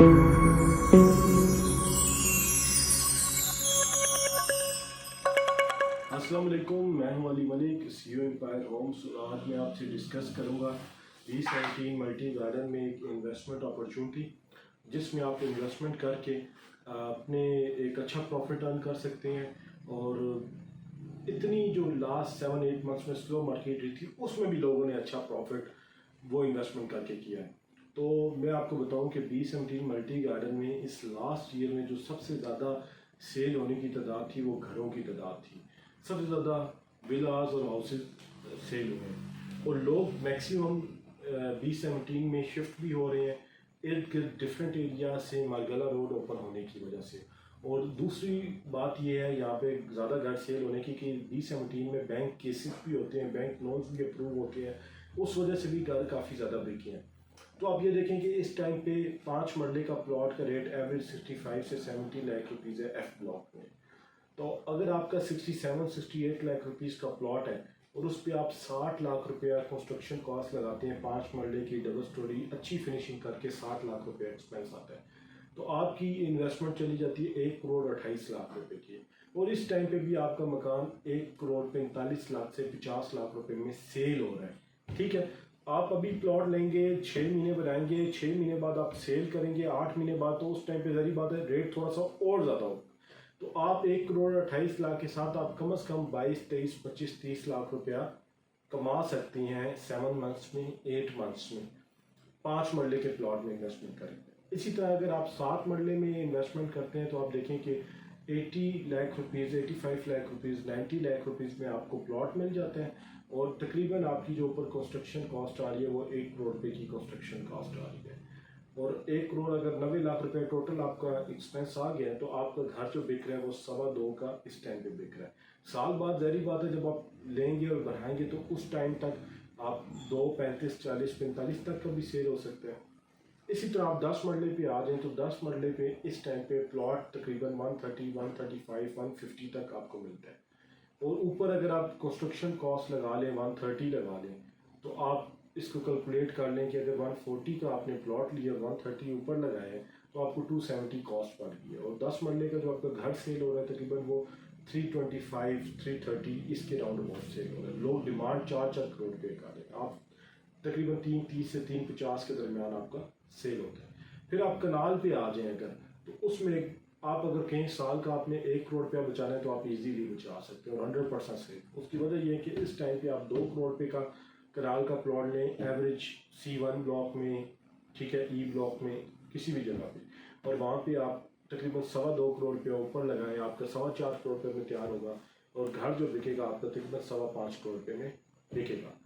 अस्सलाम वालेकुम, मैं हूं Ali Malik, CEO Empire Homes. आज मैं आपसे डिस्कस करूंगा B17 मल्टी गार्डन में एक इन्वेस्टमेंट अपॉर्चुनिटी जिसमें आप इन्वेस्टमेंट करके अपने एक अच्छा प्रॉफिट अर्न कर सकते हैं। और इतनी जो लास्ट 7-8 मंथ्स में स्लो मार्केट रही थी उसमें भी लोगों ने अच्छा प्रॉफिट वो इन्वेस्टमेंट करके किया है। तो मैं आपको बताऊं कि B17 मल्टी गार्डन में इस लास्ट ईयर में जो सबसे ज़्यादा सेल होने की तादाद थी वो घरों की तादाद थी। सबसे ज़्यादा विलास और हाउसेज सेल हुए हैं और लोग मैक्सिमम B17 में शिफ्ट भी हो रहे हैं इर्द गिर्द डिफरेंट एरिया से मारगला रोड ओपन होने की वजह से। और दूसरी बात यह है यहाँ पे ज़्यादा घर सेल होने की कि B17 में बैंक केसेस भी होते हैं, बैंक लोन्स भी अप्रूव होते हैं, उस वजह से भी घर काफ़ी ज़्यादा बिके हैं। तो आप ये देखें कि इस टाइम पे 5 मरले का प्लॉट का रेट एवरेज 65 से 70 लाख रुपीज़ है F ब्लॉक में। तो अगर आपका 67-68 लाख रुपीज़ का प्लॉट है और उस पर आप 60 लाख रुपया कंस्ट्रक्शन कॉस्ट लगाते हैं, 5 मरले की डबल स्टोरी अच्छी फिनिशिंग करके 60 लाख रुपया एक्सपेंस आता है, तो आपकी इन्वेस्टमेंट चली जाती है 1 करोड़ 28 लाख रुपए की। और इस टाइम पे भी आपका मकान 1 करोड़ 45 लाख से 50 लाख रुपए में सेल हो रहा है। ठीक है, आप अभी प्लॉट लेंगे, 6 महीने बनाएंगे, 6 महीने बाद आप सेल करेंगे, 8 महीने बाद, तो उस टाइम पे जरी बात है रेट थोड़ा सा और ज़्यादा हो। तो आप 1 करोड़ 28 लाख के साथ आप कम से कम 22, 23, 25, 30 लाख रुपया कमा सकती हैं 7 मंथ्स में, 8 मंथ्स में, 5 मरले के प्लॉट में इन्वेस्टमेंट करेंगे। इसी तरह अगर आप 7 मरले में इन्वेस्टमेंट करते हैं तो आप देखें कि 80 lakh rupees, 85 lakh rupees, 90 lakh rupees में आपको प्लॉट मिल जाते हैं। और तकरीबन आपकी जो ऊपर कंस्ट्रक्शन कॉस्ट आ रही है वो 1 करोड़ रुपये की कंस्ट्रक्शन कॉस्ट आ रही है। और 1 करोड़ अगर 90 लाख रुपए टोटल आपका एक्सपेंस आ गया तो आपका घर जो बिक रहा है वो 2.25 का इस टाइम पे बिक रहा है। साल बाद जहरी बात है जब आप लेंगे और बढ़ाएंगे तो उस टाइम तक आप 2, 35, 40, 45 तक का भी सेल हो सकते हैं। इसी तरह आप 10 मरले पे आ जाएं तो 10 मरले पे इस टाइम पे प्लॉट तकरीबन 130, 135, 150 तक आपको मिलता है। और ऊपर अगर आप कंस्ट्रक्शन कॉस्ट लगा लें, 130 लगा लें, तो आप इसको कैलकुलेट कर लें कि अगर 140 का आपने प्लॉट लिया, 130 ऊपर लगाए हैं, तो आपको 270 कॉस्ट पड़ गई है। और 10 मरले का जो आपका घर सेल हो रहा है तकरीबन वो 325, 330 इसके राउंड अबाउट सेल हो रहा है। लोग डिमांड 4-4 करोड़ रुपये का रहे हैं, आप तकरीबन 330 से 350 के दरमियान आपका सेल होता है। फिर आप कनाल पे आ जाएं अगर, तो उसमें आप अगर कहीं साल का आपने 1 करोड़ रुपया बचाना है तो आप इजीली बचा सकते हैं और 100% सेल। उसकी वजह यह है कि इस टाइम पे आप 2 करोड़ रुपये का कनाल का प्लॉट लें एवरेज C1 ब्लॉक में, ठीक है, E ब्लॉक में, किसी भी जगह पे, और वहाँ पे आप तकरीबन 2.25 करोड़ रुपया ऊपर लगाएं, आपका 4.25 करोड़ रुपये में तैयार होगा और घर जो बिकेगा आपका तकरीबन 5.25 करोड़ रुपये में बिकेगा।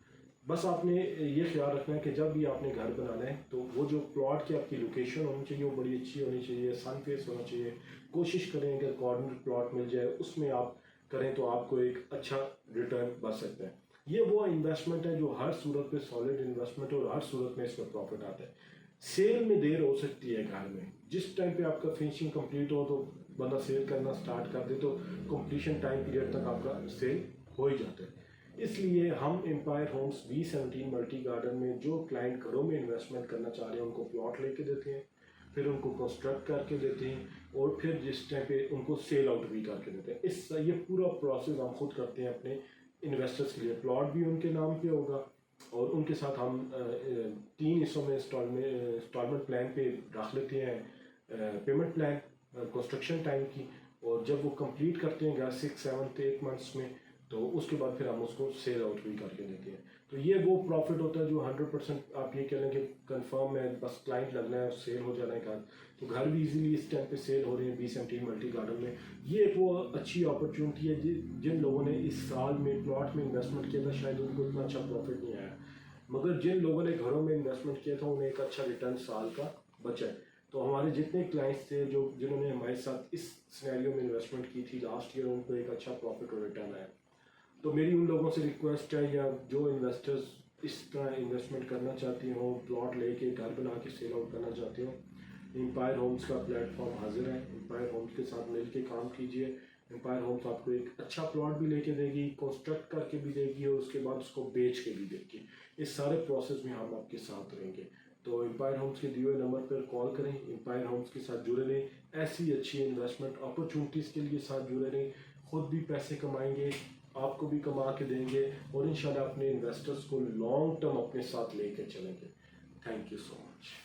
बस आपने ये ख्याल रखना है कि जब भी आपने घर बनाना है तो वो जो प्लॉट की आपकी लोकेशन होनी चाहिए वो बड़ी अच्छी होनी चाहिए, सन फेस होना चाहिए। कोशिश करें अगर कॉर्नर प्लॉट मिल जाए उसमें आप करें तो आपको एक अच्छा रिटर्न बच सकता है। ये वो इन्वेस्टमेंट है जो हर सूरत में सॉलिड इन्वेस्टमेंट है और हर सूरत में इसमें प्रॉफिट आता है। सेल में देर हो सकती है घर में, जिस टाइम पे आपका फिनिशिंग कंप्लीट हो तो बंदा सेल करना स्टार्ट कर दे तो कंप्लीशन टाइम पीरियड तक आपका सेल हो ही जाता है। इसलिए हम empire Holmes B17 multi garden में जो क्लाइंट घरों में इन्वेस्टमेंट करना चाह रहे हैं उनको प्लॉट लेके देते हैं, फिर उनको कंस्ट्रक्ट करके देते हैं और फिर जिस टाइम पे उनको सेल आउट भी करके देते हैं। इस ये पूरा प्रोसेस हम खुद करते हैं अपने इन्वेस्टर्स के लिए। प्लॉट भी उनके नाम पे होगा और उनके साथ हम 3 हिस्सों में इंस्टॉलमेंट प्लान पे रख लेते हैं, पेमेंट प्लान कंस्ट्रक्शन टाइम की, और जब वो कंप्लीट करते हैं 6, 7, 8 मंथ्स में तो उसके बाद फिर हम उसको सेल आउट भी करके देते हैं। तो ये वो प्रॉफिट होता है जो 100% आप ये कह लें कि कंफर्म है, बस क्लाइंट लगना है, सेल हो जाना है घर। तो घर भी इजीली इस टाइम पे सेल हो रहे हैं B17 मल्टी गार्डन में। ये एक वो अच्छी अपॉर्चुनिटी है जिन लोगों ने इस साल में प्लॉट में इन्वेस्टमेंट किया था शायद उनको इतना अच्छा प्रॉफिट नहीं आया, मगर जिन लोगों ने घरों में इन्वेस्टमेंट किया था उन्हें एक अच्छा रिटर्न साल का बचा है। तो हमारे जितने क्लाइंट्स थे जो जिन्होंने हमारे साथ इस सिनेरियो में इन्वेस्टमेंट की थी लास्ट ईयर, उनको एक अच्छा प्रॉफिट और रिटर्न आया। तो मेरी उन लोगों से रिक्वेस्ट है या जो इन्वेस्टर्स इस तरह इन्वेस्टमेंट करना चाहती हो, प्लॉट लेके घर बना के सेल आउट करना चाहते हो, एम्पायर होम्स का प्लेटफॉर्म हाजिर है। एम्पायर होम्स के साथ मिल के काम कीजिए। एम्पायर होम्स आपको एक अच्छा प्लॉट भी लेके देगी, कंस्ट्रक्ट करके भी देगी और उसके बाद उसको बेच के भी देगी। इस सारे प्रोसेस में हम आपके साथ रहेंगे। तो एम्पायर होम्स के दिए हुए नंबर पर कॉल करें, एम्पायर होम्स के साथ जुड़े रहें, ऐसी अच्छी इन्वेस्टमेंट अपॉर्चुनिटीज़ के लिए साथ जुड़े रहें। खुद भी पैसे कमाएंगे, आपको भी कमा के देंगे और इंशाल्लाह अपने इन्वेस्टर्स को लॉन्ग टर्म अपने साथ लेके चलेंगे। Thank you so much.